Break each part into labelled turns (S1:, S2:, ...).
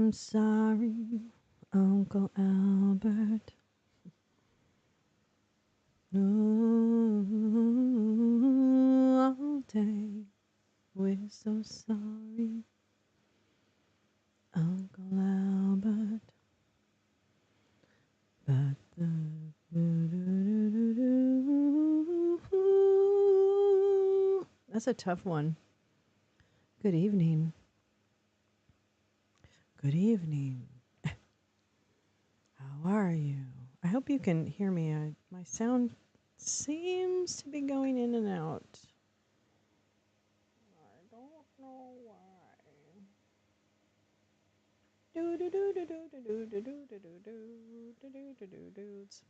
S1: I'm sorry, Uncle Albert. No, all day we're so sorry, Uncle Albert. But that's a tough one. Good evening. Good evening. How are you? I hope you can hear me. My sound seems to be going in and out. I don't know why.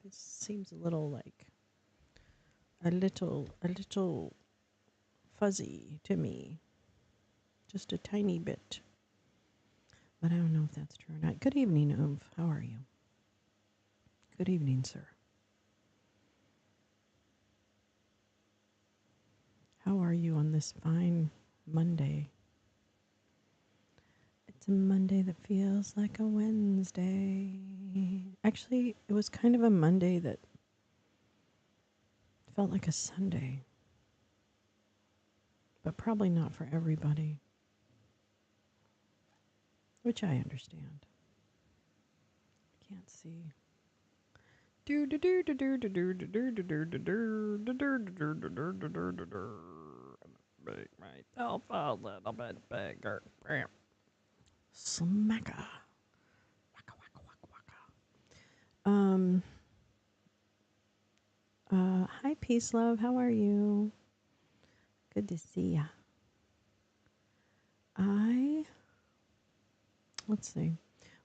S1: It seems a little like a little fuzzy to me. Just a tiny bit. But I don't know if that's true or not. Good evening, Oomph. How are you? Good evening, sir. How are you on this fine Monday? It's a Monday that feels like a Wednesday. Actually, it was kind of a Monday that felt like a Sunday. But probably not for everybody. Which I understand. I can't see. Make myself a little bit bigger. Smacker. Waka waka waka waka. Hi Peace Love, how are you? Good to see ya. Let's see.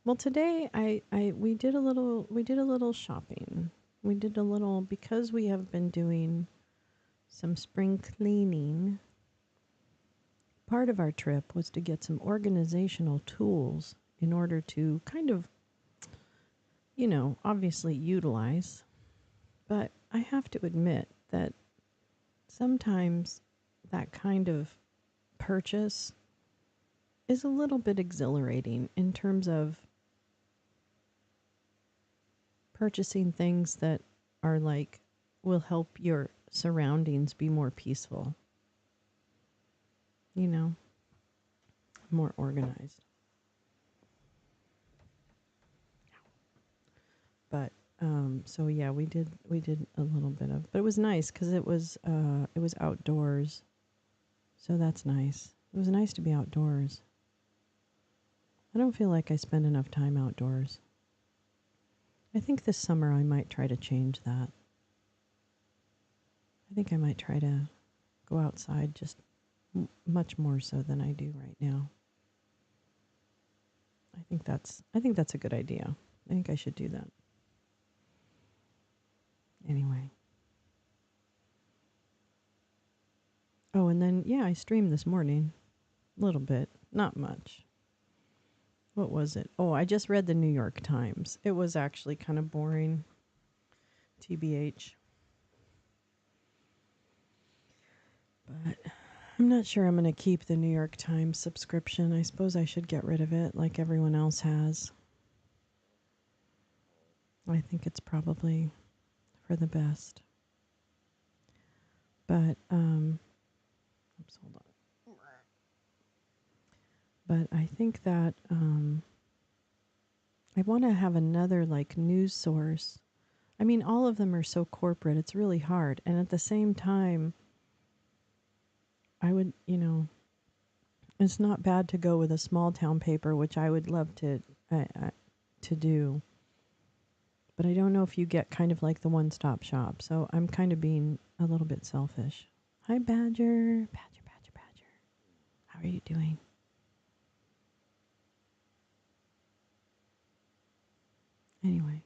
S1: Well, today we did a little shopping. We did a little because we have been doing some spring cleaning. Part of our trip was to get some organizational tools in order to kind of, obviously utilize. But I have to admit that sometimes that kind of purchase is a little bit exhilarating in terms of purchasing things that are like will help your surroundings be more peaceful. More organized. But so yeah, we did a little bit of, but it was nice because it was outdoors, so that's nice. It was nice to be outdoors. I don't feel like I spend enough time outdoors. I think this summer I might try to change that. I think I might try to go outside just much more so than I do right now. I think that's a good idea. I think I should do that. Anyway. Oh, and then I streamed this morning. A little bit, not much. What was it? Oh, I just read the New York Times. It was actually kind of boring. TBH. But I'm not sure I'm going to keep the New York Times subscription. I suppose I should get rid of it like everyone else has. I think it's probably for the best. But, oops, hold on. But I think that I want to have another like news source. I mean, all of them are so corporate. It's really hard. And at the same time, I would, it's not bad to go with a small town paper, which I would love to do. But I don't know if you get kind of like the one-stop shop. So I'm kind of being a little bit selfish. Hi, Badger. Badger. How are you doing? Anyway.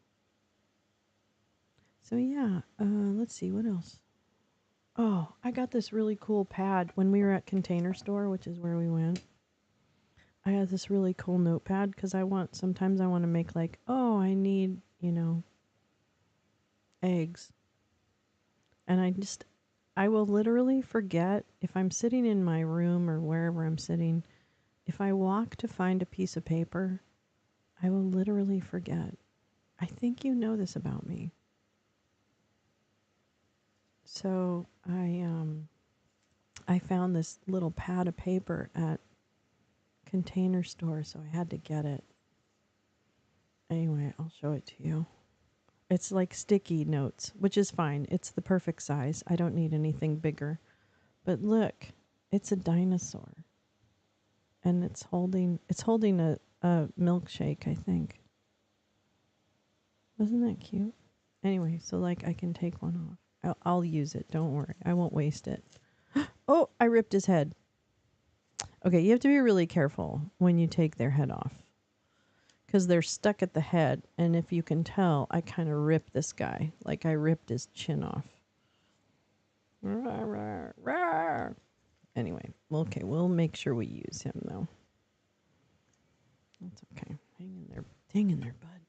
S1: So yeah, let's see, what else? Oh, I got this really cool pad when we were at Container Store, which is where we went. I had this really cool notepad because sometimes I want to make like, oh, I need, eggs. And I will literally forget if I'm sitting in my room or wherever I'm sitting, if I walk to find a piece of paper, I will literally forget. I think you know this about me. So I found this little pad of paper at Container Store, so I had to get it. Anyway, I'll show it to you. It's like sticky notes, which is fine. It's the perfect size. I don't need anything bigger. But look, it's a dinosaur. And it's holding a milkshake, I think. Wasn't that cute? Anyway, so like I can take one off. I'll use it. Don't worry. I won't waste it. Oh, I ripped his head. Okay, you have to be really careful when you take their head off. Because they're stuck at the head. And if you can tell, I kind of ripped this guy. Like I ripped his chin off. Anyway, okay, we'll make sure we use him though. That's okay. Hang in there, bud.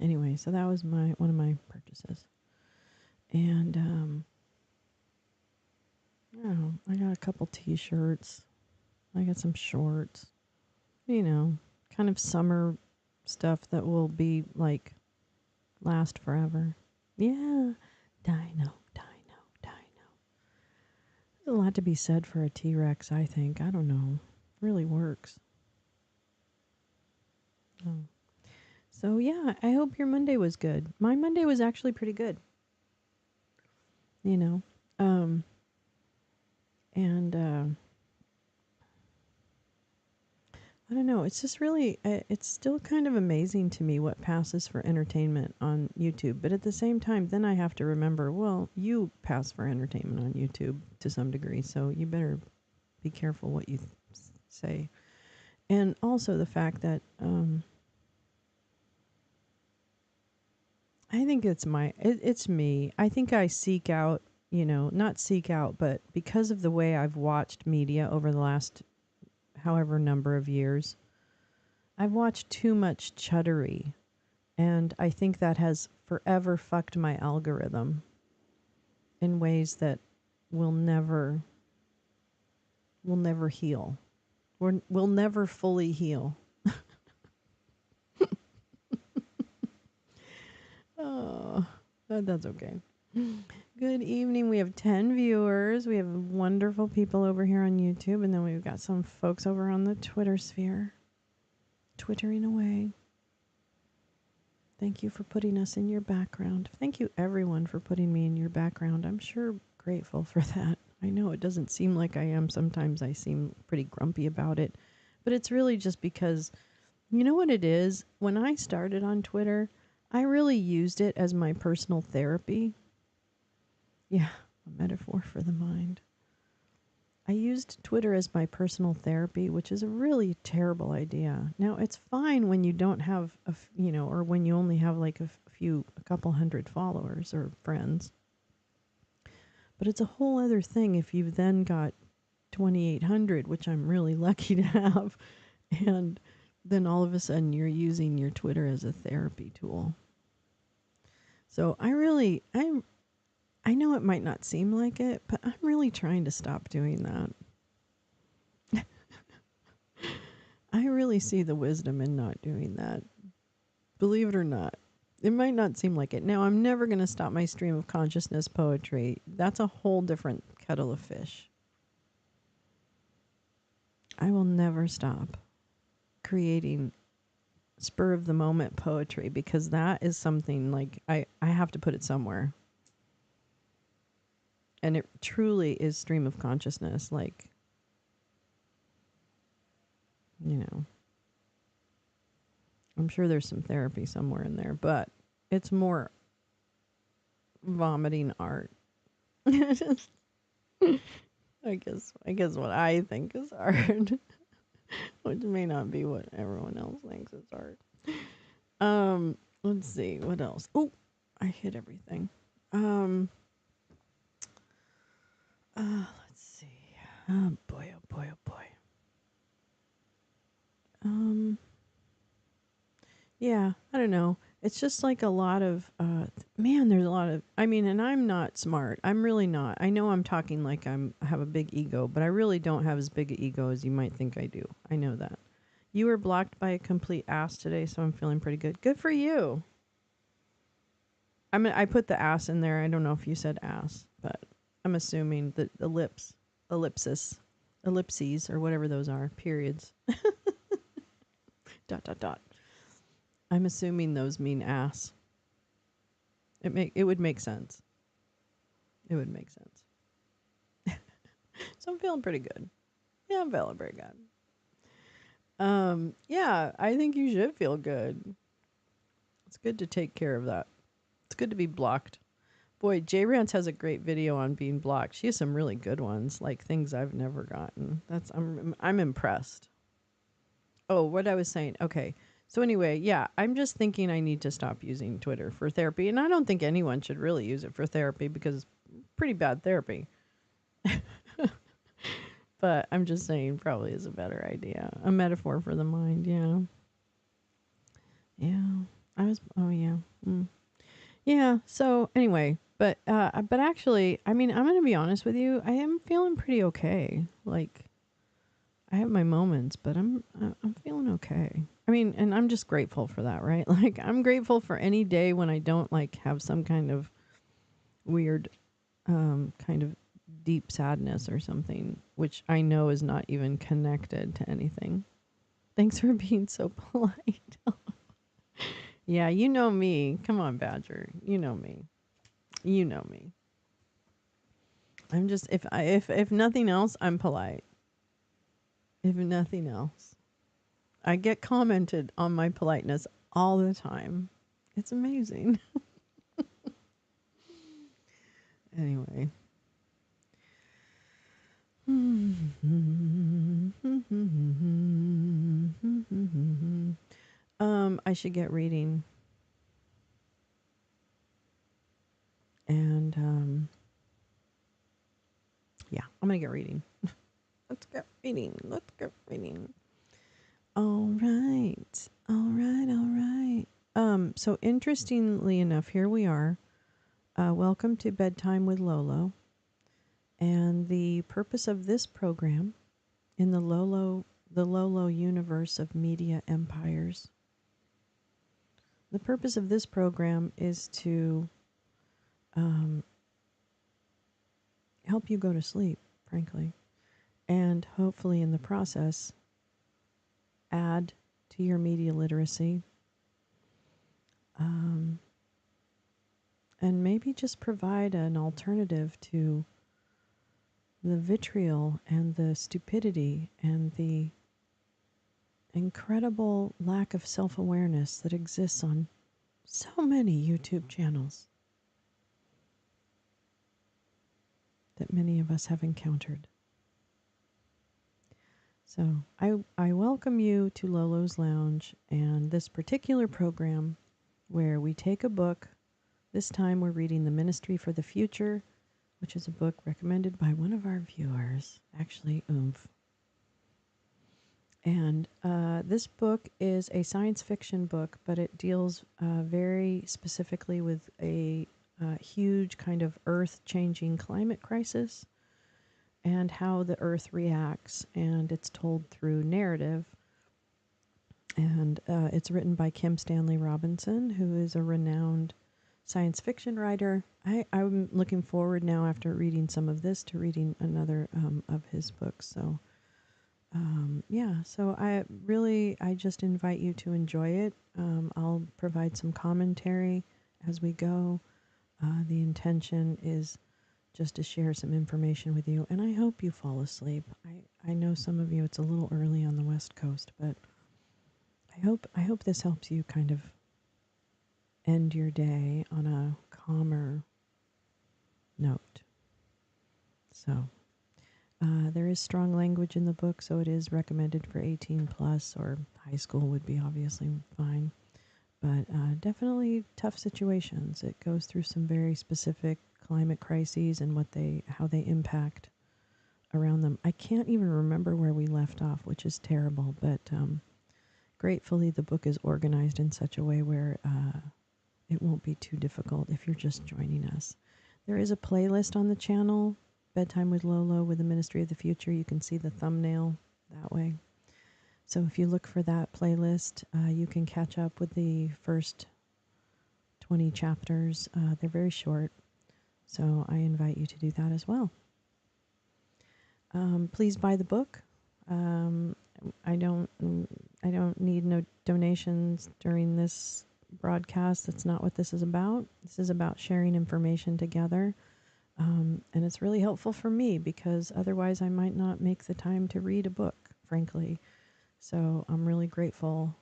S1: Anyway, so that was one of my purchases. And I got a couple t-shirts. I got some shorts. You know, kind of summer stuff that will be like last forever. Yeah. Dino. There's a lot to be said for a T-Rex, I think. I don't know. Really works. Oh. So yeah, I hope your Monday was good. My Monday was actually pretty good. You know. And I don't know. It's just really, it's still kind of amazing to me what passes for entertainment on YouTube. But at the same time, then I have to remember, well, you pass for entertainment on YouTube to some degree. So you better be careful what you say. And also the fact that I think it's me. I think I seek out, not seek out, but because of the way I've watched media over the last however number of years, I've watched too much chuddery, and I think that has forever fucked my algorithm in ways that will never heal. We'll never fully heal. Oh, that's okay. Good evening. We have 10 viewers. We have wonderful people over here on YouTube, and then we've got some folks over on the Twitter sphere. Twittering away. Thank you for putting us in your background. Thank you, everyone, for putting me in your background. I'm sure grateful for that. I know it doesn't seem like I am. Sometimes I seem pretty grumpy about it. But it's really just because, you know what it is? When I started on Twitter, I really used it as my personal therapy. Yeah, a metaphor for the mind. I used Twitter as my personal therapy, which is a really terrible idea. Now, it's fine when you don't have, or when you only have like a couple hundred followers or friends. But it's a whole other thing if you've then got 2,800, which I'm really lucky to have. And then all of a sudden you're using your Twitter as a therapy tool. So I know it might not seem like it, but I'm really trying to stop doing that. I really see the wisdom in not doing that. Believe it or not. It might not seem like it. Now, I'm never going to stop my stream of consciousness poetry. That's a whole different kettle of fish. I will never stop creating spur of the moment poetry because that is something like I have to put it somewhere. And it truly is stream of consciousness, like, I'm sure there's some therapy somewhere in there, but it's more vomiting art. I guess what I think is art, which may not be what everyone else thinks is art. Let's see, what else? Oh, I hit everything. Let's see. Oh boy, oh boy, oh boy. Yeah, I don't know. It's just like a lot of, there's a lot of, and I'm not smart. I'm really not. I know I'm talking like I have a big ego, but I really don't have as big an ego as you might think I do. I know that. You were blocked by a complete ass today, so I'm feeling pretty good. Good for you. I mean, I put the ass in there. I don't know if you said ass, but I'm assuming that ellipses, or whatever those are, periods, dot, dot, dot. I'm assuming those mean ass. It would make sense. It would make sense. So I'm feeling pretty good. Yeah, I'm feeling pretty good. Yeah, I think you should feel good. It's good to take care of that. It's good to be blocked. Boy, J Rance has a great video on being blocked. She has some really good ones, like things I've never gotten. I'm impressed. Oh, what I was saying. Okay. So anyway, yeah, I'm just thinking I need to stop using Twitter for therapy, and I don't think anyone should really use it for therapy because it's pretty bad therapy. But I'm just saying probably is a better idea. A metaphor for the mind, yeah. Yeah. Oh yeah. Mm. Yeah, so anyway, but actually, I mean, I'm going to be honest with you, I am feeling pretty okay. Like I have my moments, but I'm feeling okay. I mean, and I'm just grateful for that, right? Like I'm grateful for any day when I don't like have some kind of weird kind of deep sadness or something, which I know is not even connected to anything. Thanks for being so polite. Yeah, you know me. Come on, Badger. You know me. You know me. I'm just if nothing else, I'm polite. If nothing else, I get commented on my politeness all the time. It's amazing. Anyway. I should get reading. And yeah, I'm gonna get reading. Let's get reading. Let's get reading. All right. All right. All right. So interestingly enough, here we are. Welcome to Bedtime with Lolo. And the purpose of this program in the Lolo universe of media empires, the purpose of this program is to help you go to sleep, frankly, and hopefully in the process add to your media literacy, and maybe just provide an alternative to the vitriol and the stupidity and the incredible lack of self-awareness that exists on so many YouTube channels that many of us have encountered. So I welcome you to Lolo's Lounge and this particular program where we take a book. This time we're reading The Ministry for the Future, which is a book recommended by one of our viewers, actually, Oomph. And this book is a science fiction book, but it deals very specifically with a huge kind of earth-changing climate crisis and how the earth reacts, and it's told through narrative. And it's written by Kim Stanley Robinson, who is a renowned science fiction writer. I'm looking forward now, after reading some of this, to reading another of his books. So yeah, so I just invite you to enjoy it. I'll provide some commentary as we go. The intention is just to share some information with you, and I hope you fall asleep. I know some of you, it's a little early on the West Coast, but I hope this helps you kind of end your day on a calmer note. So there is strong language in the book, so it is recommended for 18 plus, or high school would be obviously fine. But definitely tough situations. It goes through some very specific climate crises and how they impact around them. I can't even remember where we left off, which is terrible. But gratefully, the book is organized in such a way where it won't be too difficult if you're just joining us. There is a playlist on the channel, Bedtime with Lolo with the Ministry of the Future. You can see the thumbnail that way. So if you look for that playlist, you can catch up with the first 20 chapters. They're very short, so I invite you to do that as well. Please buy the book. Um, I don't need no donations during this broadcast. That's not what this is about. This is about sharing information together. And it's really helpful for me because otherwise I might not make the time to read a book, frankly. So I'm really grateful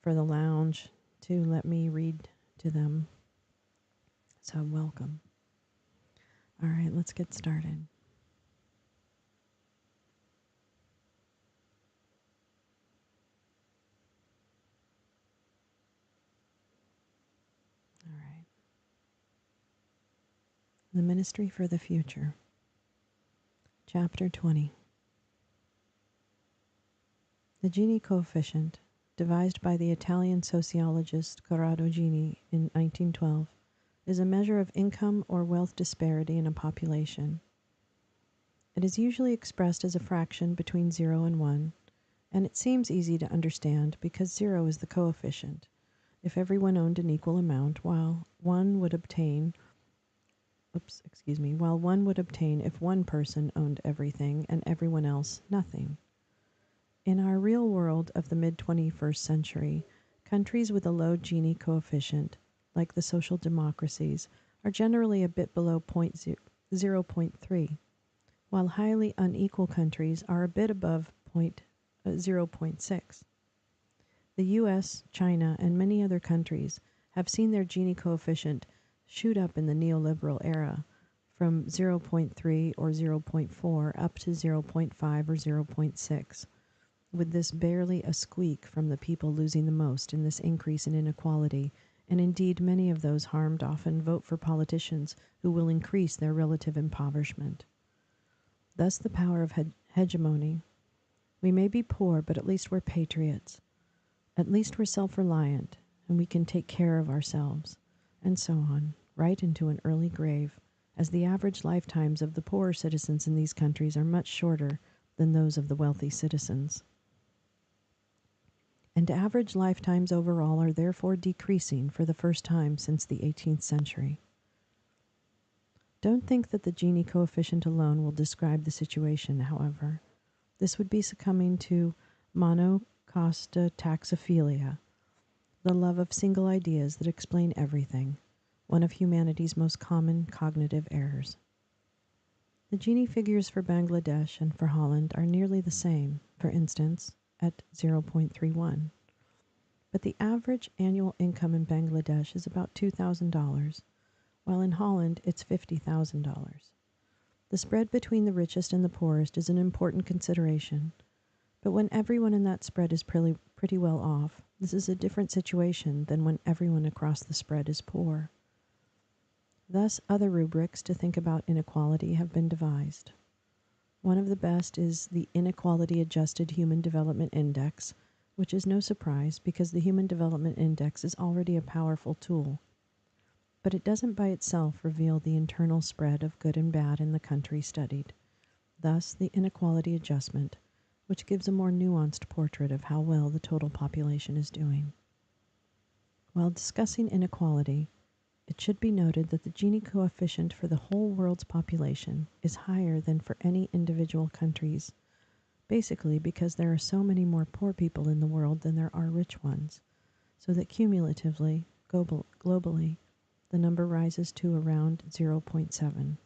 S1: for the lounge to let me read to them. So welcome. All right, let's get started. All right. The Ministry for the Future. Chapter 20. The Gini coefficient, devised by the Italian sociologist Corrado Gini in 1912, is a measure of income or wealth disparity in a population. It is usually expressed as a fraction between 0 and 1, and it seems easy to understand because 0 is the coefficient. If everyone owned an equal amount, while one would obtain if one person owned everything and everyone else nothing. In our real world of the mid-21st century, countries with a low Gini coefficient, like the social democracies, are generally a bit below 0.3, while highly unequal countries are a bit above 0.6. The US, China, and many other countries have seen their Gini coefficient shoot up in the neoliberal era from 0.3 or 0.4 up to 0.5 or 0.6, with this barely a squeak from the people losing the most in this increase in inequality, and indeed many of those harmed often vote for politicians who will increase their relative impoverishment. Thus the power of hegemony. We may be poor, but at least we're patriots. At least we're self-reliant, and we can take care of ourselves, and so on, right into an early grave, as the average lifetimes of the poorer citizens in these countries are much shorter than those of the wealthy citizens. And average lifetimes overall are therefore decreasing for the first time since the 18th century. Don't think that the Gini coefficient alone will describe the situation, however. This would be succumbing to monocostotaxophilia, the love of single ideas that explain everything, one of humanity's most common cognitive errors. The Gini figures for Bangladesh and for Holland are nearly the same, for instance, at 0.31. But the average annual income in Bangladesh is about $2,000, while in Holland it's $50,000. The spread between the richest and the poorest is an important consideration, but when everyone in that spread is pretty well off, this is a different situation than when everyone across the spread is poor. Thus, other rubrics to think about inequality have been devised. One of the best is the Inequality Adjusted Human Development Index, which is no surprise because the Human Development Index is already a powerful tool. But it doesn't by itself reveal the internal spread of good and bad in the country studied. Thus, the inequality adjustment, which gives a more nuanced portrait of how well the total population is doing. While discussing inequality, it should be noted that the Gini coefficient for the whole world's population is higher than for any individual countries, basically because there are so many more poor people in the world than there are rich ones, so that cumulatively, globally, the number rises to around 0.7.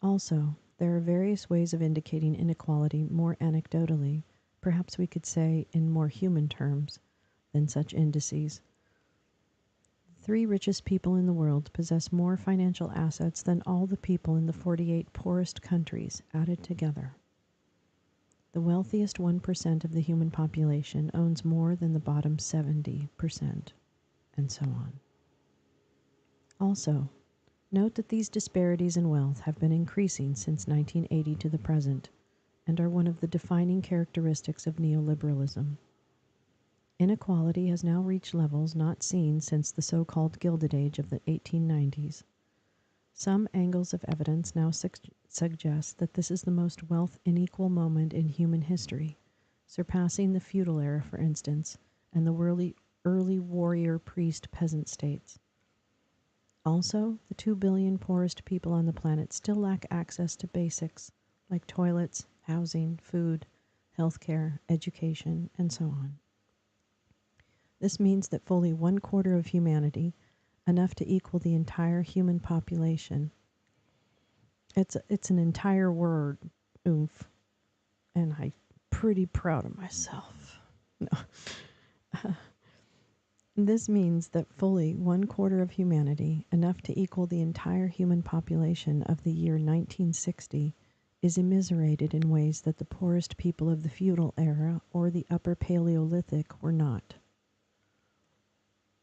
S1: Also, there are various ways of indicating inequality more anecdotally, perhaps we could say in more human terms, than such indices. The 3 richest people in the world possess more financial assets than all the people in the 48 poorest countries added together. The wealthiest 1% of the human population owns more than the bottom 70%, and so on. Also, note that these disparities in wealth have been increasing since 1980 to the present, and are one of the defining characteristics of neoliberalism. Inequality has now reached levels not seen since the so-called Gilded Age of the 1890s. Some angles of evidence now suggest that this is the most wealth unequal moment in human history, surpassing the feudal era, for instance, and the early warrior priest peasant states. Also, the 2 billion poorest people on the planet still lack access to basics like toilets, housing, food, healthcare, education, and so on. This means that fully 1/4 of humanity, enough to equal the entire human population. It's an entire word, oomph, and I'm pretty proud of myself. No. This means that fully 1/4 of humanity, enough to equal the entire human population of the year 1960, is immiserated in ways that the poorest people of the feudal era or the upper Paleolithic were not.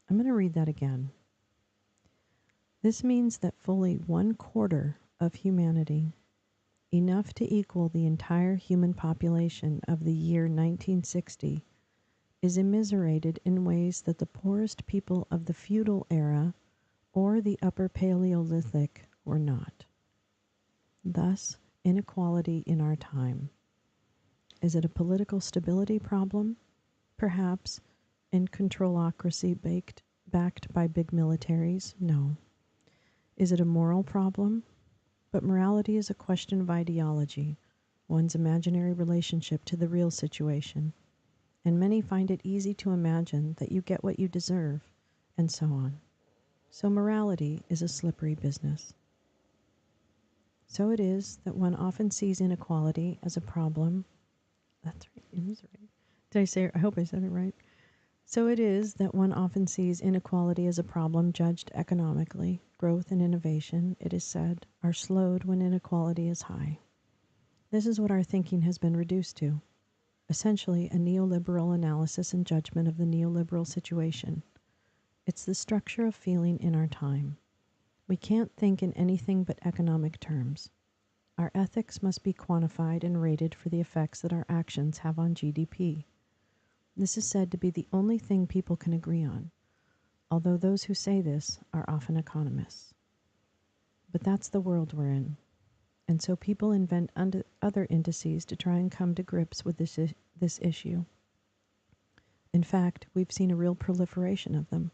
S1: I'm going to read that again. This means that fully 1/4 of humanity, enough to equal the entire human population of the year 1960, is immiserated in ways that the poorest people of the feudal era or the upper Paleolithic were not. Thus, inequality in our time. Is it a political stability problem? Perhaps. In controlocracy backed by big militaries? No. Is it a moral problem? But morality is a question of ideology, one's imaginary relationship to the real situation. And many find it easy to imagine that you get what you deserve, and so on. So morality is a slippery business. So it is that one often sees inequality as a problem. That's right, immiseration. Did I say, I hope I said it right. So it is that one often sees inequality as a problem judged economically. Growth and innovation, it is said, are slowed when inequality is high. This is what our thinking has been reduced to. Essentially, a neoliberal analysis and judgment of the neoliberal situation. It's the structure of feeling in our time. We can't think in anything but economic terms. Our ethics must be quantified and rated for the effects that our actions have on GDP. This is said to be the only thing people can agree on, although those who say this are often economists. But that's the world we're in. And so people invent other indices to try and come to grips with this issue. In fact, we've seen a real proliferation of them.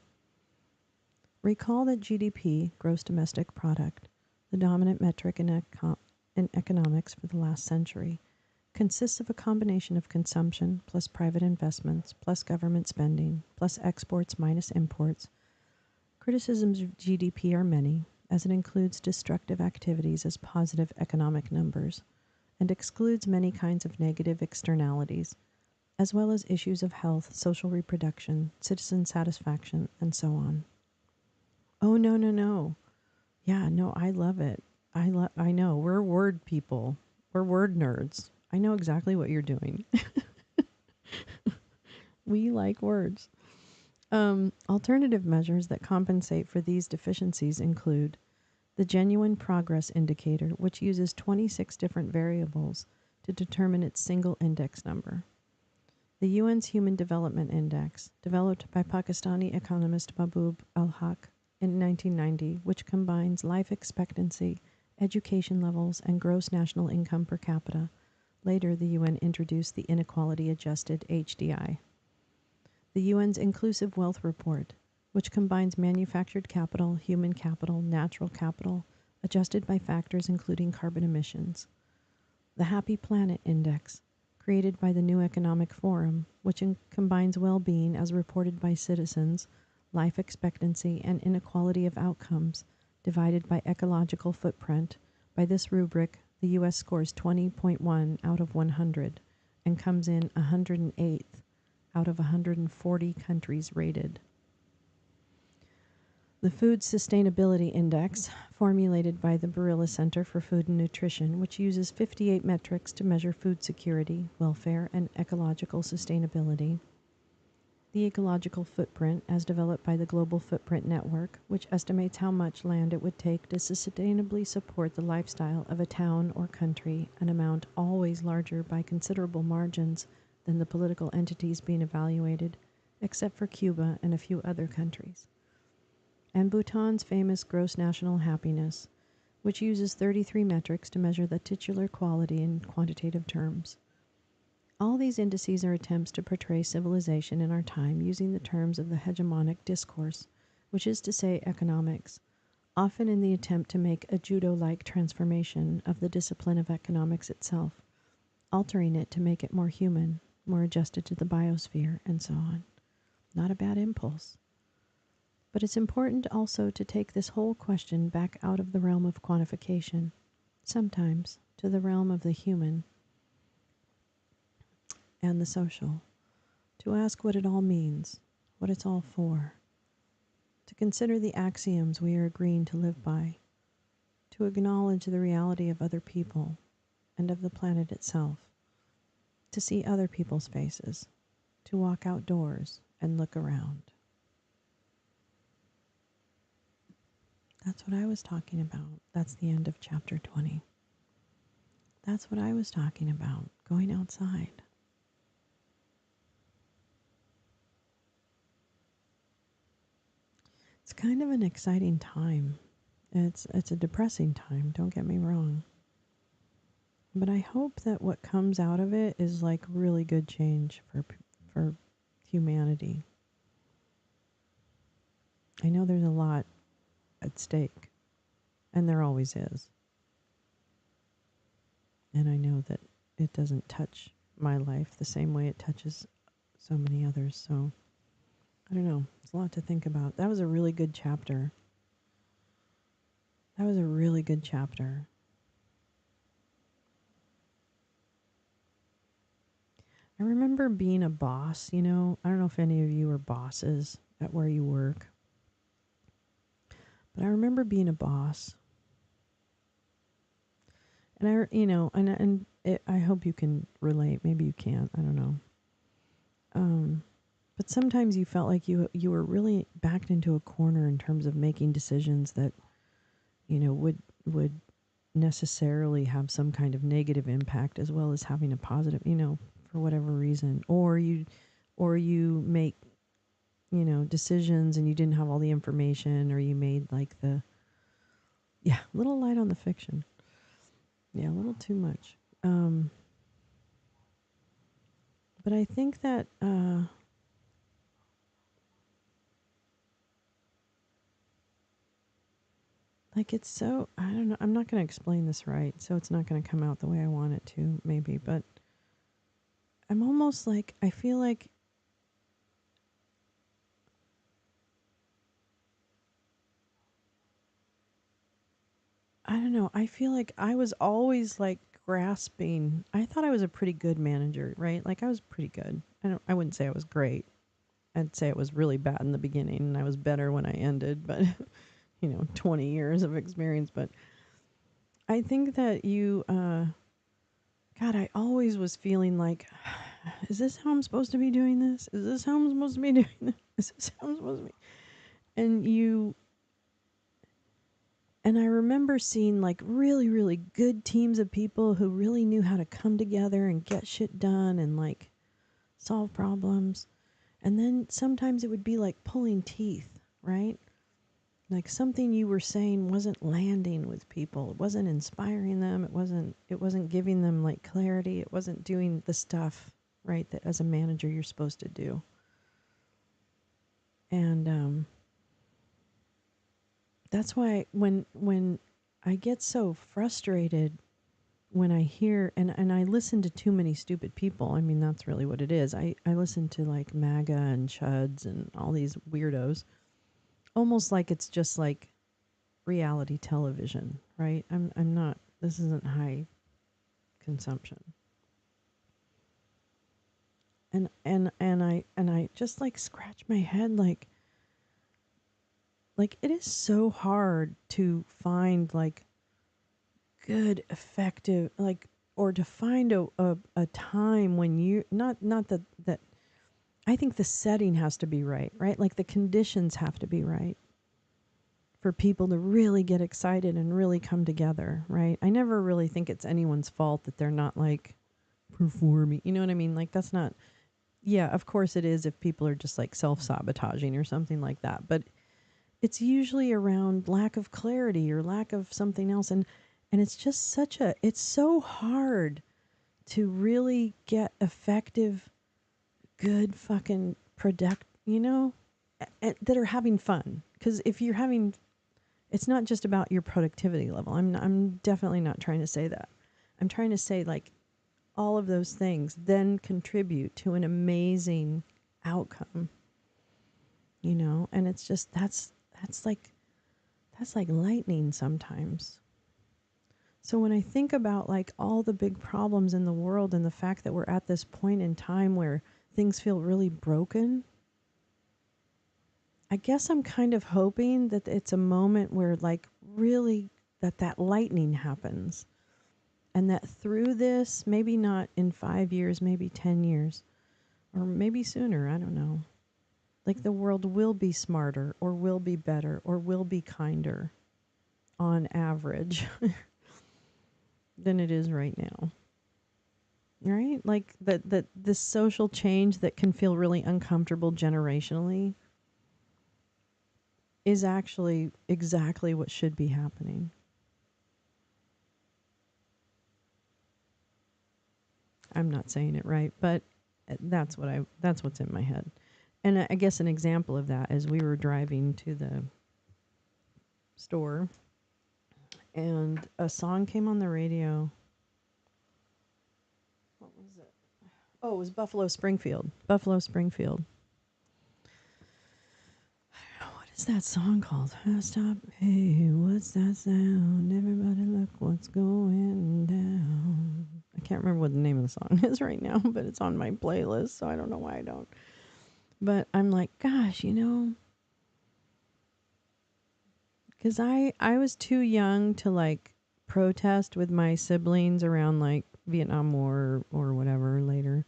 S1: Recall that GDP, gross domestic product, the dominant metric in economics for the last century, consists of a combination of consumption plus private investments plus government spending plus exports minus imports. Criticisms of GDP are many, as it includes destructive activities as positive economic numbers, and excludes many kinds of negative externalities, as well as issues of health, social reproduction, citizen satisfaction, and so on. Oh, no. Yeah, no, I love it. I know, we're word people. We're word nerds. I know exactly what you're doing. We like words. Alternative measures that compensate for these deficiencies include the Genuine Progress Indicator, which uses 26 different variables to determine its single index number. The UN's Human Development Index, developed by Pakistani economist Mahbub al-Haq in 1990, which combines life expectancy, education levels, and gross national income per capita. Later, the UN introduced the Inequality-Adjusted HDI. The UN's Inclusive Wealth Report, which combines manufactured capital, human capital, natural capital, adjusted by factors including carbon emissions. The Happy Planet Index, created by the New Economic Forum, which combines well-being as reported by citizens, life expectancy, and inequality of outcomes, divided by ecological footprint. By this rubric, the U.S. scores 20.1 out of 100 and comes in 108th out of 140 countries rated. The Food Sustainability Index, formulated by the Barilla Center for Food and Nutrition, which uses 58 metrics to measure food security, welfare, and ecological sustainability. The Ecological Footprint, as developed by the Global Footprint Network, which estimates how much land it would take to sustainably support the lifestyle of a town or country, an amount always larger by considerable margins than the political entities being evaluated, except for Cuba and a few other countries. And Bhutan's famous Gross National Happiness, which uses 33 metrics to measure the titular quality in quantitative terms. All these indices are attempts to portray civilization in our time using the terms of the hegemonic discourse, which is to say economics, often in the attempt to make a judo-like transformation of the discipline of economics itself, altering it to make it more human, more adjusted to the biosphere, and so on. Not a bad impulse. But it's important also to take this whole question back out of the realm of quantification, sometimes to the realm of the human and the social, to ask what it all means, what it's all for, to consider the axioms we are agreeing to live by, to acknowledge the reality of other people and of the planet itself, to see other people's faces, to walk outdoors and look around. That's what I was talking about. That's the end of chapter 20. That's what I was talking about, going outside. It's kind of an exciting time. It's a depressing time, don't get me wrong. But I hope that what comes out of it is like really good change for humanity. I know there's a lot at stake, and there always is. And I know that it doesn't touch my life the same way it touches so many others. So I don't know. It's a lot to think about. That was a really good chapter. That was a really good chapter. I remember being a boss, you know. I don't know if any of you are bosses at where you work. But I remember being a boss. And I hope you can relate. Maybe you can't. I don't know. But sometimes you felt like you were really backed into a corner in terms of making decisions that, you know, would necessarily have some kind of negative impact as well as having a positive, you know, for whatever reason. Or you make, you know, decisions and you didn't have all the information, or you made like a little light on the fiction. Yeah, a little too much. But I think that like it's so, I don't know, I'm not going to explain this right, so it's not going to come out the way I want it to, maybe, but I'm almost like, I feel like I don't know, I feel like I was always like grasping. I thought I was a pretty good manager, right? Like I was pretty good. I wouldn't say I was great. I'd say it was really bad in the beginning and I was better when I ended, but you know, 20 years of experience, but I think that God, I always was feeling like, is this how I'm supposed to be doing this? Is this how I'm supposed to be doing this? Is this how I'm supposed to be? And and I remember seeing like really, really good teams of people who really knew how to come together and get shit done and like solve problems. And then sometimes it would be like pulling teeth, right? Like something you were saying wasn't landing with people. It wasn't inspiring them. It wasn't giving them like clarity. It wasn't doing the stuff, right, that as a manager you're supposed to do. And that's why when I get so frustrated when I hear and I listen to too many stupid people. I mean, that's really what it is. I listen to like MAGA and chuds and all these weirdos. Almost like it's just like reality television, right? I'm not, this isn't high consumption. And I just like scratch my head like it is so hard to find like good effective like or to find a time when you not that I think the setting has to be right, like the conditions have to be right for people to really get excited and really come together, right? I never really think it's anyone's fault that they're not like performing. You know what I mean? Like that's not, yeah, of course it is if people are just like self-sabotaging or something like that. But it's usually around lack of clarity or lack of something else. And it's just it's so hard to really get effective, good fucking product, that are having fun. Because if you're having, it's not just about your productivity level. I'm definitely not trying to say that. I'm trying to say like all of those things then contribute to an amazing outcome, and it's just that's like lightning sometimes. So when I think about like all the big problems in the world and the fact that we're at this point in time where things feel really broken, I guess I'm kind of hoping that it's a moment where like really that lightning happens, and that through this, maybe not in 5 years, maybe 10 years, or maybe sooner, I don't know. Like the world will be smarter or will be better or will be kinder on average than it is right now. Right? Like that this social change that can feel really uncomfortable generationally is actually exactly what should be happening. I'm not saying it right, but that's what's in my head. And I guess an example of that is we were driving to the store and a song came on the radio. What was it? Oh, it was Buffalo Springfield. Buffalo Springfield. What is that song called? Stop. Hey, what's that sound? Everybody look what's going down. I can't remember what the name of the song is right now, but it's on my playlist, so I don't know why I don't. But I'm like, gosh, because I was too young to like protest with my siblings around like Vietnam War or whatever later.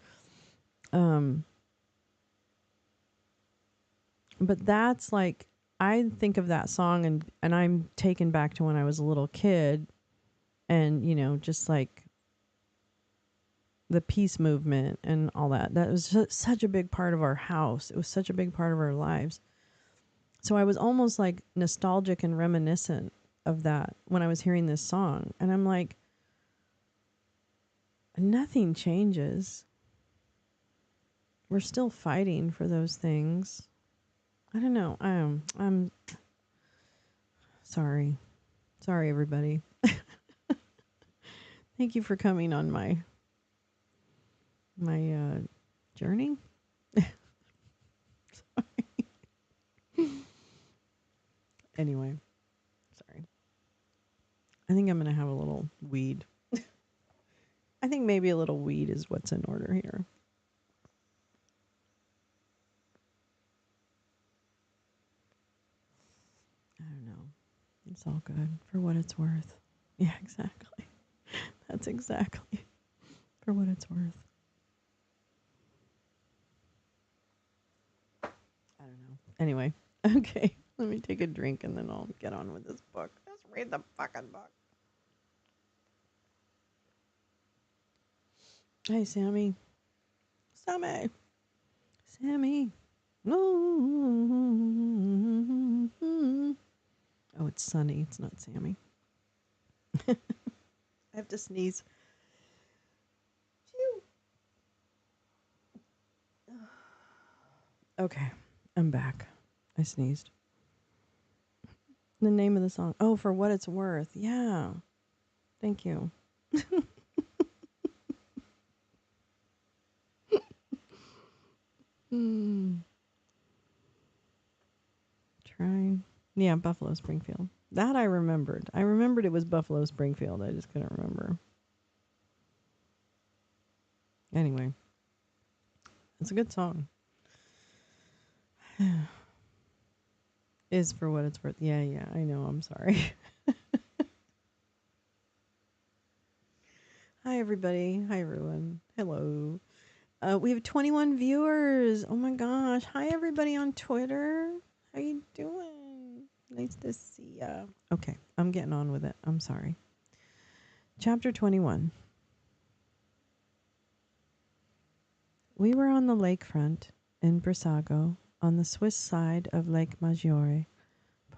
S1: But that's like I think of that song and I'm taken back to when I was a little kid, and just like the peace movement and all that. That was such a big part of our house. It was such a big part of our lives. So I was almost like nostalgic and reminiscent of that when I was hearing this song. And I'm like, nothing changes. We're still fighting for those things. I don't know. I'm sorry. Sorry, everybody. Thank you for coming on my journey. Anyway, sorry. I think I'm going to have a little weed. I think maybe a little weed is what's in order here. I don't know. It's all good for what it's worth. Yeah, exactly. That's exactly for what it's worth. I don't know. Anyway, okay. Let me take a drink and then I'll get on with this book. Let's read the fucking book. Hey, Sammy. Sammy. Sammy. Oh, it's Sunny. It's not Sammy. I have to sneeze. Okay, I'm back. I sneezed. The name of the song. Oh, For What It's Worth. Yeah. Thank you. Trying. Yeah, Buffalo Springfield. That I remembered. I remembered it was Buffalo Springfield. I just couldn't remember. Anyway, it's a good song. Is For What It's Worth. Yeah, I know. I'm sorry. Hi, everybody. Hi, everyone. Hello. We have 21 viewers. Oh my gosh. Hi, everybody on Twitter. How you doing? Nice to see ya. Okay, I'm getting on with it. I'm sorry. Chapter 21. We were on the lakefront in Brissago, on the Swiss side of Lake Maggiore,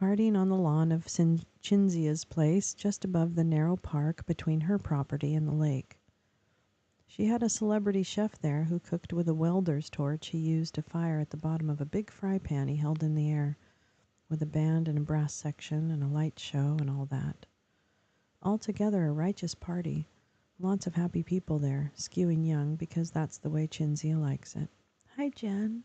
S1: partying on the lawn of Cinzia's place just above the narrow park between her property and the lake. She had a celebrity chef there who cooked with a welder's torch he used to fire at the bottom of a big fry pan he held in the air, with a band and a brass section and a light show and all that. Altogether a righteous party. Lots of happy people there, skewing young because that's the way Chinzia likes it. Hi, Jen.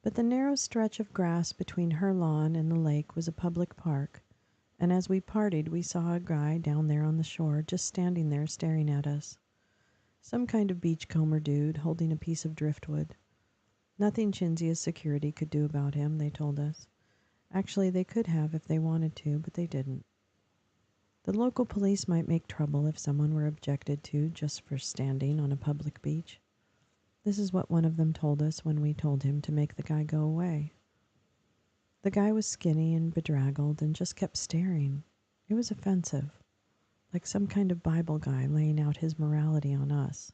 S1: But the narrow stretch of grass between her lawn and the lake was a public park, and as we parted we saw a guy down there on the shore just standing there staring at us. Some kind of beachcomber dude holding a piece of driftwood. Nothing Chinzia's security could do about him, they told us. Actually, they could have if they wanted to, but they didn't. The local police might make trouble if someone were objected to just for standing on a public beach. This is what one of them told us when we told him to make the guy go away. The guy was skinny and bedraggled and just kept staring. It was offensive, like some kind of Bible guy laying out his morality on us.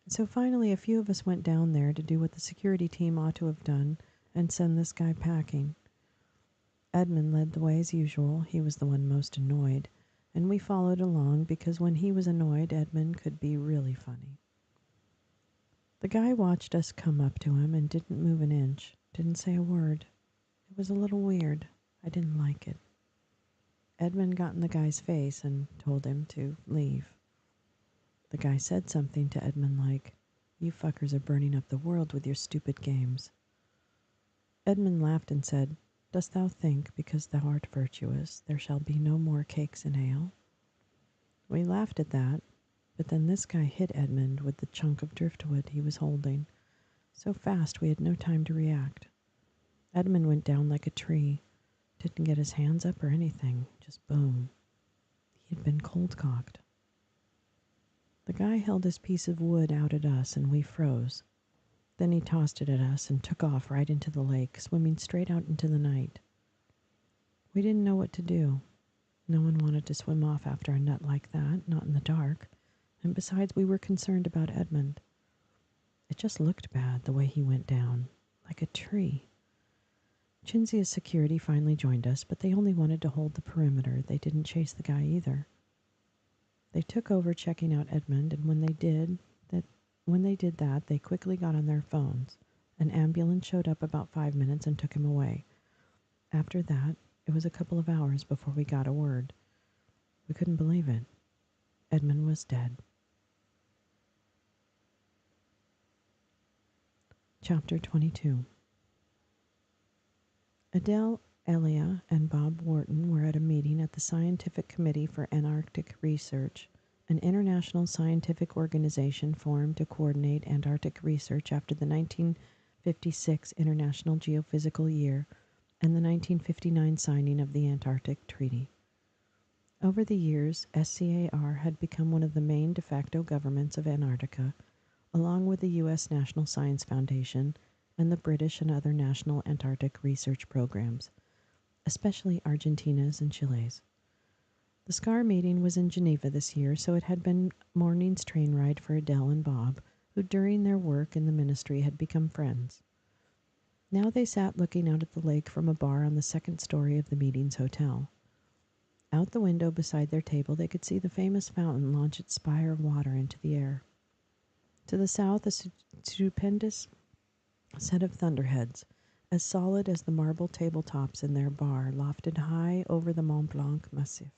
S1: So finally a few of us went down there to do what the security team ought to have done and send this guy packing. Edmund led the way as usual. He was the one most annoyed, and we followed along because when he was annoyed, Edmund could be really funny. The guy watched us come up to him and didn't move an inch, didn't say a word. It was a little weird. I didn't like it. Edmund got in the guy's face and told him to leave. The guy said something to Edmund like, "You fuckers are burning up the world with your stupid games." Edmund laughed and said, "Dost thou think, because thou art virtuous, there shall be no more cakes and ale?" We laughed at that, but then this guy hit Edmund with the chunk of driftwood he was holding, so fast we had no time to react. Edmund went down like a tree, didn't get his hands up or anything, just boom. He had been cold-cocked. The guy held his piece of wood out at us and we froze. Then he tossed it at us and took off right into the lake, swimming straight out into the night. We didn't know what to do. No one wanted to swim off after a nut like that, not in the dark. And besides, we were concerned about Edmund. It just looked bad, the way he went down, like a tree. Chinzia's security finally joined us, but they only wanted to hold the perimeter. They didn't chase the guy either. They took over checking out Edmund, and when they did that, they quickly got on their phones. An ambulance showed up about 5 minutes and took him away. After that, it was a couple of hours before we got a word. We couldn't believe it. Edmund was dead. Chapter 22. Adele, Elia, and Bob Wharton were at a meeting at the Scientific Committee for Antarctic Research, an international scientific organization formed to coordinate Antarctic research after the 1956 International Geophysical Year and the 1959 signing of the Antarctic Treaty. Over the years, SCAR had become one of the main de facto governments of Antarctica, along with the U.S. National Science Foundation and the British and other national Antarctic research programs, especially Argentina's and Chile's. The SCAR meeting was in Geneva this year, so it had been morning's train ride for Adele and Bob, who during their work in the ministry had become friends. Now they sat looking out at the lake from a bar on the second story of the meeting's hotel. Out the window beside their table they could see the famous fountain launch its spire of water into the air. To the south, a stupendous set of thunderheads, as solid as the marble tabletops in their bar, lofted high over the Mont Blanc massif.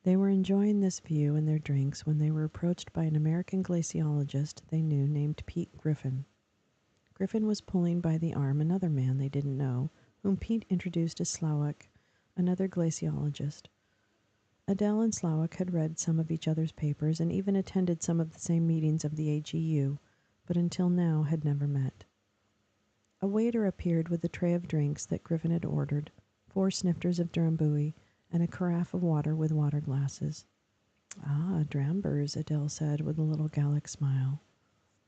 S1: They were enjoying this view and their drinks when they were approached by an American glaciologist they knew named Pete Griffin. Griffin was pulling by the arm another man they didn't know, whom Pete introduced as Slowik, another glaciologist. Adele and Slowik had read some of each other's papers and even attended some of the same meetings of the AGU, but until now had never met. A waiter appeared with a tray of drinks that Griffin had ordered, 4 snifters of Drambuie, and a carafe of water with water glasses. "Ah, Drambers," Adele said with a little Gallic smile.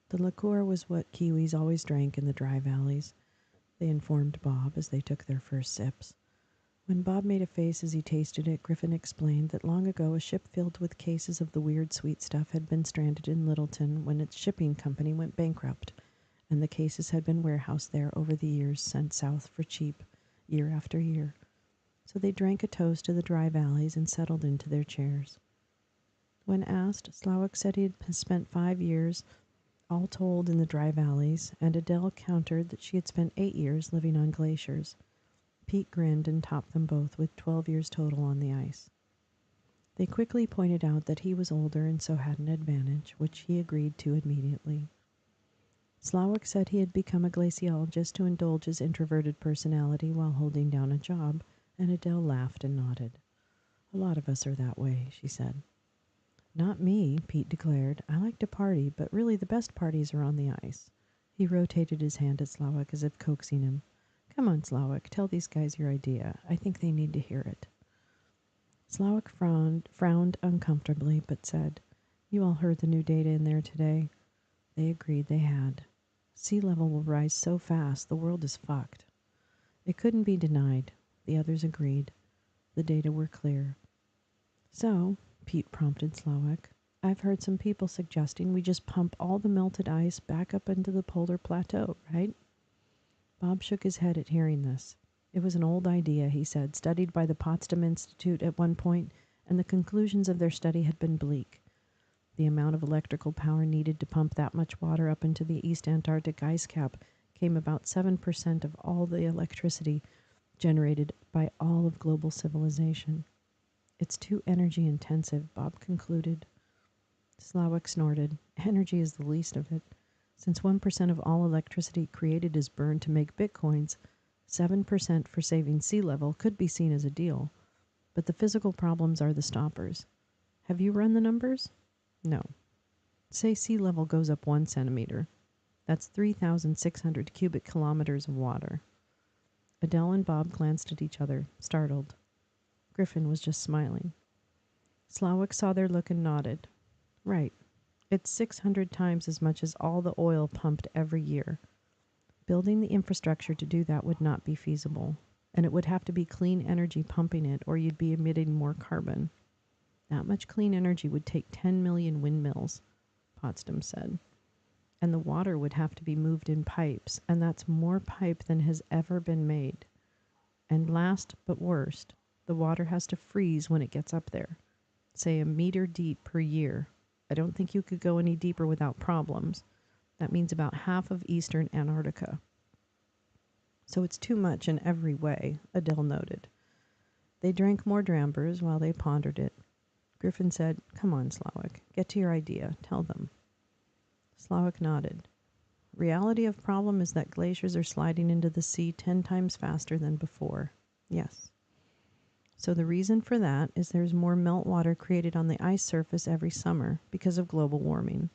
S1: The liqueur was what Kiwis always drank in the dry valleys, they informed Bob as they took their first sips. When Bob made a face as he tasted it, Griffin explained that long ago a ship filled with cases of the weird sweet stuff had been stranded in Littleton when its shipping company went bankrupt, and the cases had been warehoused there over the years, sent south for cheap, year after year. So they drank a toast to the dry valleys and settled into their chairs. When asked, Slowik said he had spent 5 years all told in the dry valleys, and Adele countered that she had spent 8 years living on glaciers. Pete grinned and topped them both with 12 years total on the ice. They quickly pointed out that he was older and so had an advantage, which he agreed to immediately. Slowik said he had become a glaciologist to indulge his introverted personality while holding down a job, and Adele laughed and nodded. A lot of us are that way, she said. Not me, Pete declared. I like to party, but really the best parties are on the ice. He rotated his hand at Slowik as if coaxing him. Come on, Slowik, tell these guys your idea. I think they need to hear it. Slowik frowned uncomfortably, but said, You all heard the new data in there today. They agreed they had. Sea level will rise so fast, the world is fucked. It couldn't be denied. The others agreed. The data were clear. So, Pete prompted Slowik, I've heard some people suggesting we just pump all the melted ice back up into the polar plateau, right? Bob shook his head at hearing this. It was an old idea, he said, studied by the Potsdam Institute at one point, and the conclusions of their study had been bleak. The amount of electrical power needed to pump that much water up into the East Antarctic ice cap came about 7% of all the electricity generated by all of global civilization. It's too energy intensive, Bob concluded. Slowik snorted. Energy is the least of it. Since 1% of all electricity created is burned to make bitcoins, 7% for saving sea level could be seen as a deal. But the physical problems are the stoppers. Have you run the numbers? No. Say sea level goes up 1 centimeter. That's 3,600 cubic kilometers of water. Adele and Bob glanced at each other, startled. Griffin was just smiling. Slowik saw their look and nodded. Right. It's 600 times as much as all the oil pumped every year. Building the infrastructure to do that would not be feasible, and it would have to be clean energy pumping it, or you'd be emitting more carbon. That much clean energy would take 10 million windmills, Potsdam said. And the water would have to be moved in pipes, and that's more pipe than has ever been made. And last but worst, the water has to freeze when it gets up there, say a meter deep per year. I don't think you could go any deeper without problems. That means about half of eastern Antarctica. So it's too much in every way, Adele noted. They drank more drambers while they pondered it. Griffin said, Come on, Slowik, get to your idea, tell them. Slowik nodded. Reality of problem is that glaciers are sliding into the sea 10 times faster than before. Yes. So the reason for that is there's more meltwater created on the ice surface every summer because of global warming.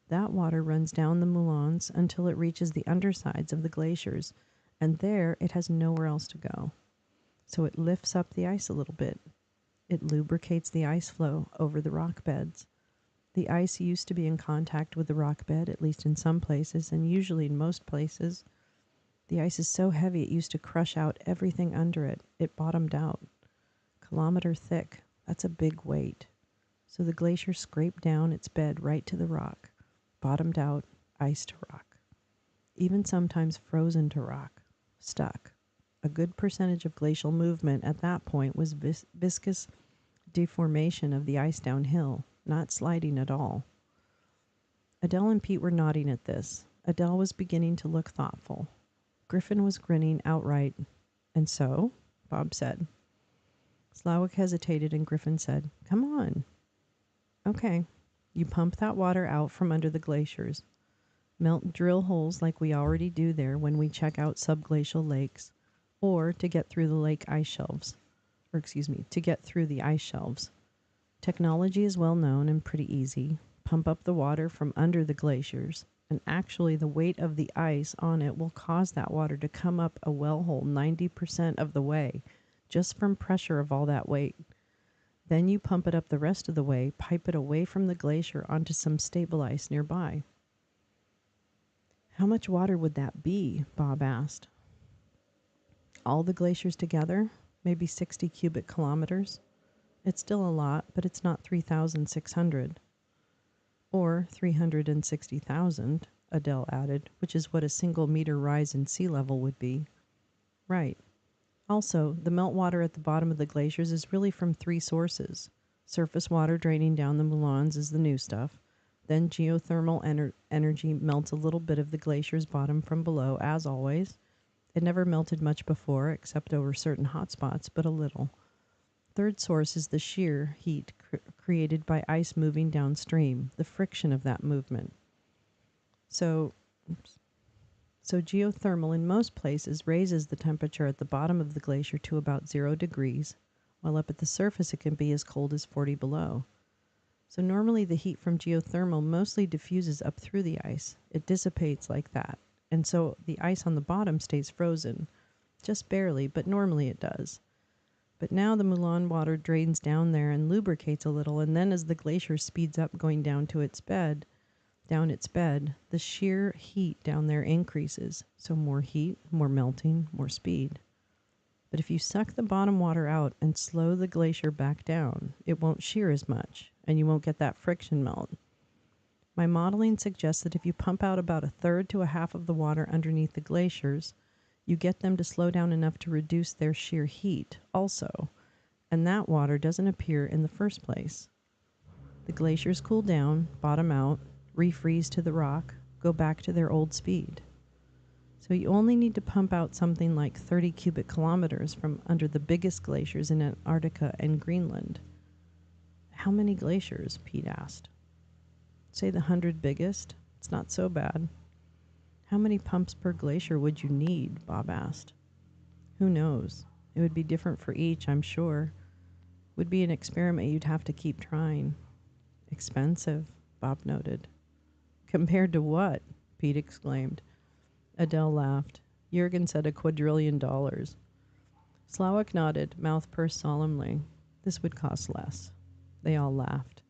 S1: That water runs down the moulins until it reaches the undersides of the glaciers, and there it has nowhere else to go. So it lifts up the ice a little bit. It lubricates the ice flow over the rock beds. The ice used to be in contact with the rock bed, at least in some places, and usually in most places. The ice is so heavy it used to crush out everything under it. It bottomed out. Kilometer thick. That's a big weight. So the glacier scraped down its bed right to the rock. Bottomed out, ice to rock. Even sometimes frozen to rock. Stuck. A good percentage of glacial movement at that point was viscous deformation of the ice downhill, not sliding at all. Adele and Pete were nodding at this. Adele was beginning to look thoughtful. Griffin was grinning outright. And so? Bob said. Slowik hesitated and Griffin said, Come on. Okay. You pump that water out from under the glaciers. Drill holes like we already do there when we check out subglacial lakes, or to get through the lake ice shelves. To get through the ice shelves. Technology is well known and pretty easy. Pump up the water from under the glaciers, and actually the weight of the ice on it will cause that water to come up a well hole 90% of the way, just from pressure of all that weight. Then you pump it up the rest of the way, pipe it away from the glacier onto some stable ice nearby. How much water would that be? Bob asked. All the glaciers together? Maybe 60 cubic kilometers? It's still a lot, but it's not 3,600. Or 360,000, Adele added, which is what a single meter rise in sea level would be. Right. Also, the meltwater at the bottom of the glaciers is really from 3 sources. Surface water draining down the moulins is the new stuff. Then geothermal energy melts a little bit of the glacier's bottom from below, as always. It never melted much before, except over certain hot spots, but a little. Third source is the shear heat created by ice moving downstream, the friction of that movement. So geothermal in most places raises the temperature at the bottom of the glacier to about 0 degrees, while up at the surface it can be as cold as 40 below. So normally the heat from geothermal mostly diffuses up through the ice. It dissipates like that. And so the ice on the bottom stays frozen, just barely, but normally it does. But now the Moulin water drains down there and lubricates a little, and then as the glacier speeds up going down its bed, the shear heat down there increases. So more heat, more melting, more speed. But if you suck the bottom water out and slow the glacier back down, it won't shear as much, and you won't get that friction melt. My modeling suggests that if you pump out about 1/3 to 1/2 of the water underneath the glaciers, you get them to slow down enough to reduce their shear heat also, and that water doesn't appear in the first place. The glaciers cool down, bottom out, refreeze to the rock, go back to their old speed. So you only need to pump out something like 30 cubic kilometers from under the biggest glaciers in Antarctica and Greenland. How many glaciers? Pete asked. Say the 100 biggest. It's not so bad. How many pumps per glacier would you need? Bob asked. Who knows? It would be different for each, I'm sure. Would be an experiment you'd have to keep trying. Expensive, Bob noted. Compared to what? Pete exclaimed. Adele laughed. Jurgen said $1 quadrillion. Slawik nodded, mouth pursed solemnly. This would cost less. They all laughed.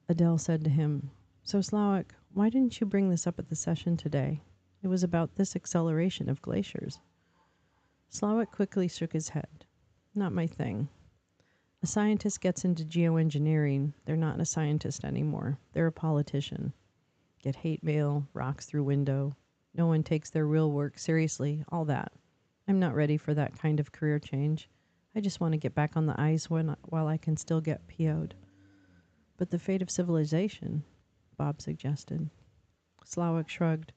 S1: Adele said to him, So Slawik, why didn't you bring this up at the session today? It was about this acceleration of glaciers. Slawik quickly shook his head. Not my thing. A scientist gets into geoengineering. They're not a scientist anymore. They're a politician. Get hate mail, rocks through window. No one takes their real work seriously, all that. I'm not ready for that kind of career change. I just want to get back on the ice while I can still get PO'd. But the fate of civilization, Bob suggested. Slawik shrugged.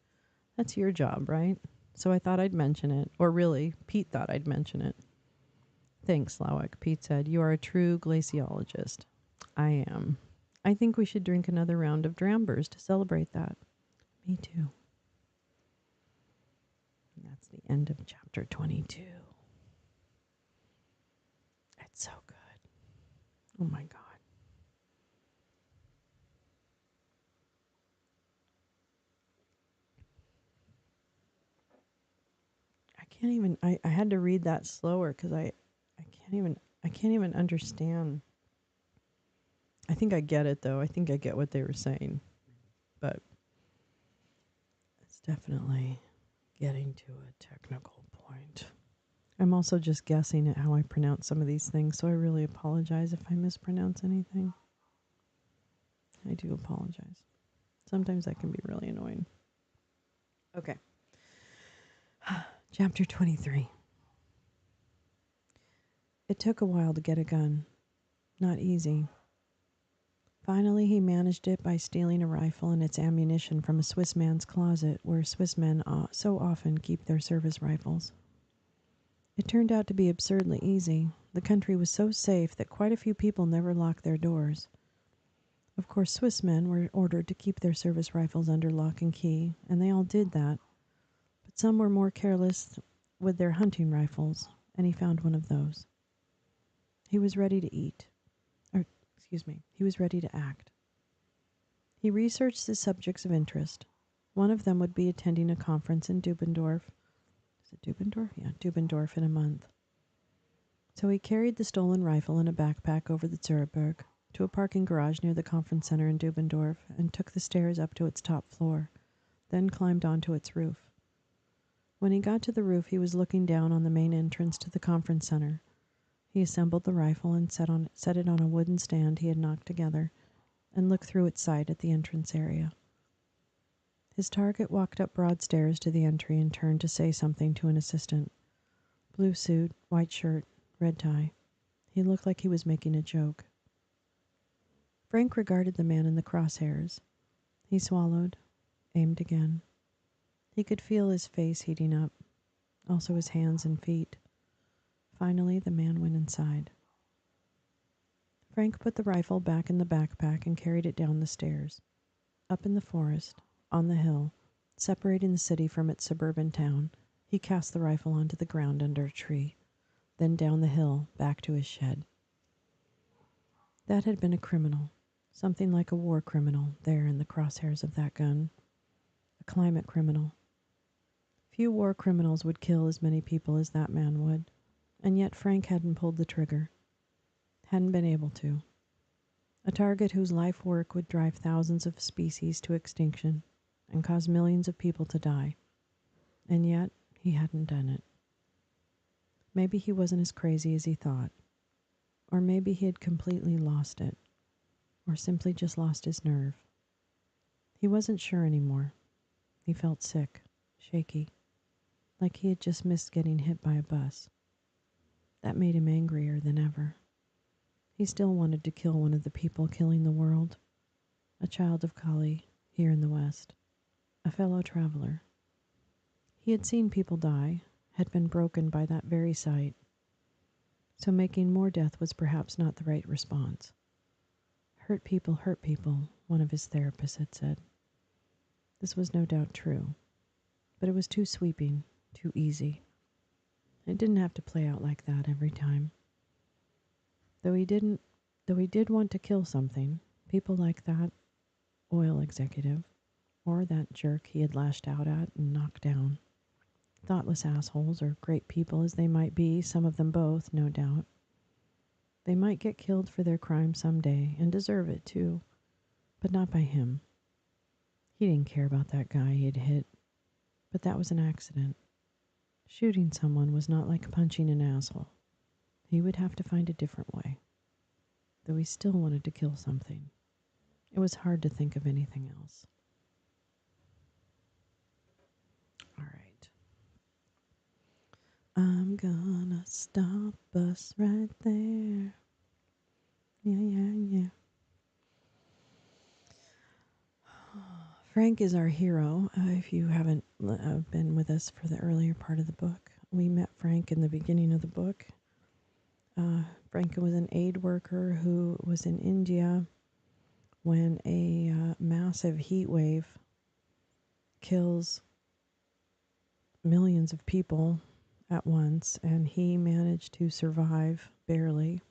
S1: That's your job, right? So I thought I'd mention it. Or really, Pete thought I'd mention it. Thanks, Slawik, Pete said. You are a true glaciologist. I am. I think we should drink another round of Drambers to celebrate that. Me too. And that's the end of chapter 22. It's so good. Oh my God. I had to read that slower because I can't even understand. I think I get it though. I think I get what they were saying. But it's definitely getting to a technical point. I'm also just guessing at how I pronounce some of these things, so I really apologize if I mispronounce anything. I do apologize. Sometimes that can be really annoying. Okay. Chapter 23. It took a while to get a gun. Not easy. Finally, he managed it by stealing a rifle and its ammunition from a Swiss man's closet, where Swiss men so often keep their service rifles. It turned out to be absurdly easy. The country was so safe that quite a few people never locked their doors. Of course, Swiss men were ordered to keep their service rifles under lock and key, and they all did that. But some were more careless with their hunting rifles, and he found one of those. He was ready to he was ready to act. He researched the subjects of interest. One of them would be attending a conference in Dubendorf. Is it Dubendorf? Yeah, Dubendorf in a month. So he carried the stolen rifle in a backpack over the Zurich to a parking garage near the conference center in Dubendorf and took the stairs up to its top floor, then climbed onto its roof. When he got to the roof, he was looking down on the main entrance to the conference center. He assembled the rifle and set it on a wooden stand he had knocked together and looked through its sight at the entrance area. His target walked up broad stairs to the entry and turned to say something to an assistant. Blue suit, white shirt, red tie. He looked like he was making a joke. Frank regarded the man in the crosshairs. He swallowed, aimed again. He could feel his face heating up, also his hands and feet. Finally, the man went inside. Frank put the rifle back in the backpack and carried it down the stairs. Up in the forest, on the hill, separating the city from its suburban town, he cast the rifle onto the ground under a tree, then down the hill, back to his shed. That had been a criminal, something like a war criminal there in the crosshairs of that gun. A climate criminal. Few war criminals would kill as many people as that man would, and yet Frank hadn't pulled the trigger. Hadn't been able to. A target whose life work would drive thousands of species to extinction and cause millions of people to die. And yet, he hadn't done it. Maybe he wasn't as crazy as he thought. Or maybe he had completely lost it. Or simply just lost his nerve. He wasn't sure anymore. He felt sick, shaky, like he had just missed getting hit by a bus. That made him angrier than ever. He still wanted to kill one of the people killing the world. A child of Kali, here in the West. A fellow traveler. He had seen people die, had been broken by that very sight. So making more death was perhaps not the right response. Hurt people, one of his therapists had said. This was no doubt true, but it was too sweeping, too easy. It didn't have to play out like that every time. Though he did want to kill something, people like that oil executive, or that jerk he had lashed out at and knocked down. Thoughtless assholes, or great people as they might be, some of them both, no doubt. They might get killed for their crime someday, and deserve it too, but not by him. He didn't care about that guy he had hit, but that was an accident. Shooting someone was not like punching an asshole. He would have to find a different way, though he still wanted to kill something. It was hard to think of anything else. All right. I'm gonna stop us right there. Yeah. Frank is our hero. If you haven't been with us for the earlier part of the book, we met Frank in the beginning of the book. Frank was an aid worker who was in India when a massive heat wave kills millions of people at once, and he managed to survive barely.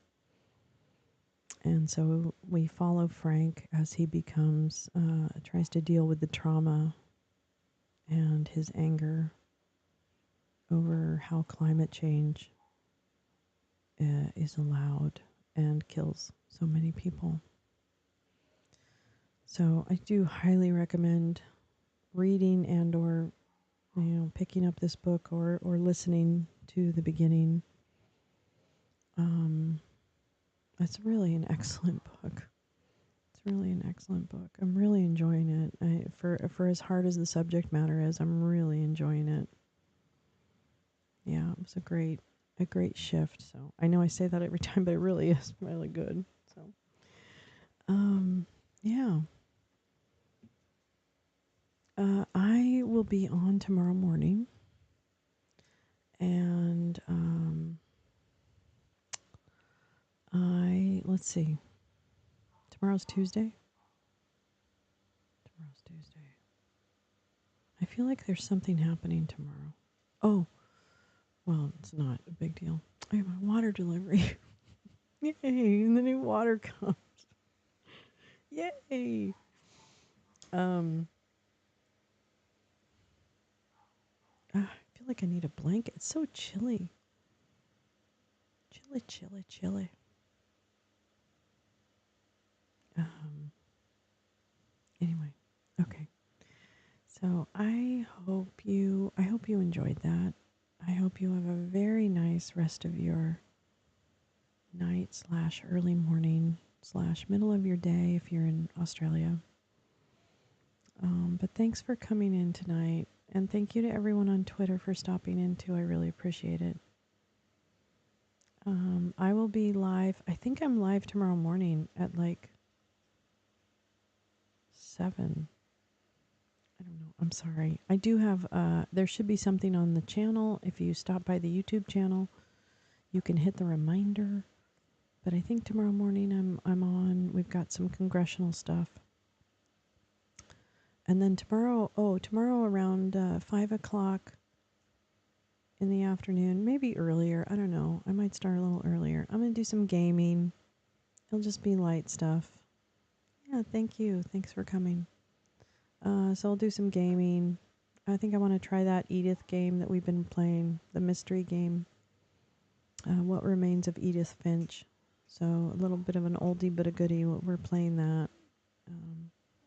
S1: And so we follow Frank as he tries to deal with the trauma and his anger over how climate change is allowed and kills so many people. So I do highly recommend reading and or picking up this book or listening to the beginning. It's really an excellent book. I'm really enjoying it. For as hard as the subject matter is, I'm really enjoying it. Yeah, it was a great shift. So I know I say that every time, but it really is really good. So, yeah. I will be on tomorrow morning, and let's see. Tomorrow's Tuesday. I feel like there's something happening tomorrow. Oh, well, it's not a big deal. I have my water delivery. Yay, and the new water comes. Yay. I feel like I need a blanket. It's so chilly. Chilly. Anyway, okay. So I hope you enjoyed that. I hope you have a very nice rest of your night / early morning / middle of your day if you're in Australia. But thanks for coming in tonight. And thank you to everyone on Twitter for stopping in too. I really appreciate it. I will be live. I think I'm live tomorrow morning at like 7. I don't know. I'm sorry. I do have, there should be something on the channel. If you stop by the YouTube channel, you can hit the reminder. But I think tomorrow morning I'm on. We've got some congressional stuff. And then tomorrow around 5 o'clock in the afternoon, maybe earlier. I don't know. I might start a little earlier. I'm going to do some gaming. It'll just be light stuff. Yeah, thank you. Thanks for coming. So I'll do some gaming. I think I want to try that Edith game that we've been playing, the mystery game. What Remains of Edith Finch. So a little bit of an oldie but a goodie. We're playing that.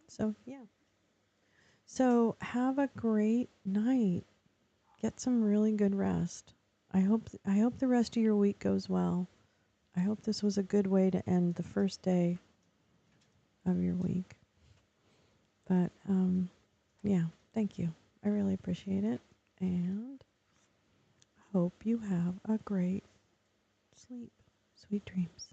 S1: So yeah. So have a great night. Get some really good rest. I hope the rest of your week goes well. I hope this was a good way to end the first day of your week. But yeah, thank you. I really appreciate it, and hope you have a great sleep. Sweet dreams.